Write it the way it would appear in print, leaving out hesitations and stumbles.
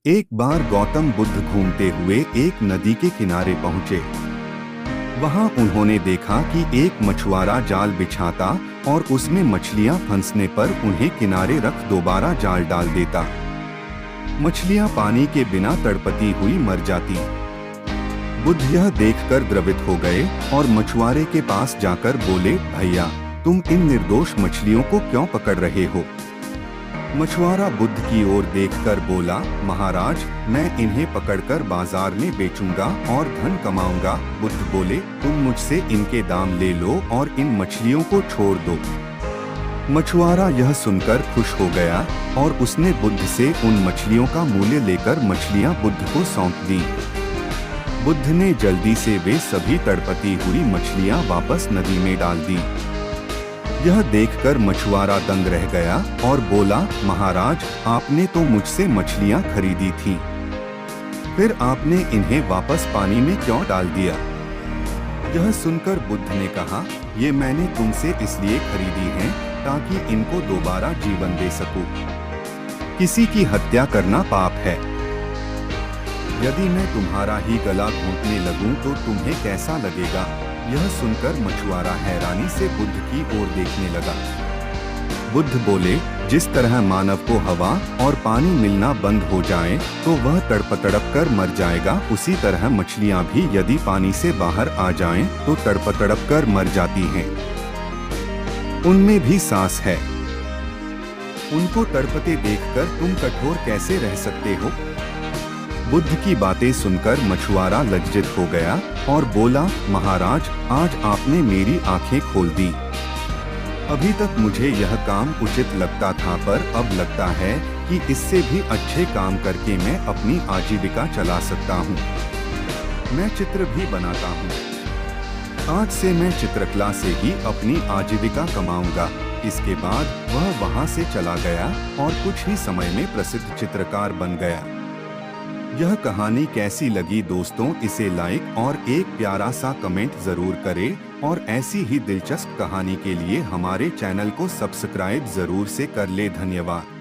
एक बार गौतम बुद्ध घूमते हुए एक नदी के किनारे पहुंचे। वहां उन्होंने देखा कि एक मछुआरा जाल बिछाता और उसमें मछलियां फंसने पर उन्हें किनारे रख दोबारा जाल डाल देता। मछलियां पानी के बिना तड़पती हुई मर जाती। बुद्ध यह देखकर द्रवित हो गए और मछुआरे के पास जाकर बोले, भैया, तुम इन निर्दोष मछलियों को क्यों पकड़ रहे हो? मछुआरा बुद्ध की ओर देखकर बोला, महाराज, मैं इन्हें पकड़कर बाजार में बेचूंगा और धन कमाऊंगा। बुद्ध बोले, तुम मुझसे इनके दाम ले लो और इन मछलियों को छोड़ दो। मछुआरा यह सुनकर खुश हो गया और उसने बुद्ध से उन मछलियों का मूल्य लेकर मछलियां बुद्ध को सौंप दी। बुद्ध ने जल्दी से वे सभी तड़पती हुई मछलियां वापस नदी में डाल दी। यह देखकर मछुआरा दंग रह गया और बोला, महाराज, आपने तो मुझसे मछलियां खरीदी थीं, फिर आपने इन्हें वापस पानी में क्यों डाल दिया? यह सुनकर बुद्ध ने कहा, ये मैंने तुमसे इसलिए खरीदी हैं ताकि इनको दोबारा जीवन दे सकूं। किसी की हत्या करना पाप है। यदि मैं तुम्हारा ही गला घोंटने लगूं तो तुम्हें कैसा लगेगा? यह सुनकर मछुआरा हैरानी से बुद्ध की ओर देखने लगा। बुद्ध बोले, जिस तरह मानव को हवा और पानी मिलना बंद हो जाए तो वह तड़प कर मर जाएगा, उसी तरह मछलियां भी यदि पानी से बाहर आ जाएं तो तड़प कर मर जाती हैं। उनमें भी सांस है। उनको तड़पते देखकर तुम कठोर कैसे रह सकते हो? बुद्ध की बातें सुनकर मछुआरा लज्जित हो गया और बोला, महाराज, आज आपने मेरी आंखें खोल दी। अभी तक मुझे यह काम उचित लगता था, पर अब लगता है कि इससे भी अच्छे काम करके मैं अपनी आजीविका चला सकता हूँ। मैं चित्र भी बनाता हूँ। आज से मैं चित्रकला से ही अपनी आजीविका कमाऊंगा। इसके बाद वह वहाँ से चला गया और कुछ ही समय में प्रसिद्ध चित्रकार बन गया। यह कहानी कैसी लगी दोस्तों? इसे लाइक और एक प्यारा सा कमेंट जरूर करें और ऐसी ही दिलचस्प कहानी के लिए हमारे चैनल को सब्सक्राइब जरूर से कर ले। धन्यवाद।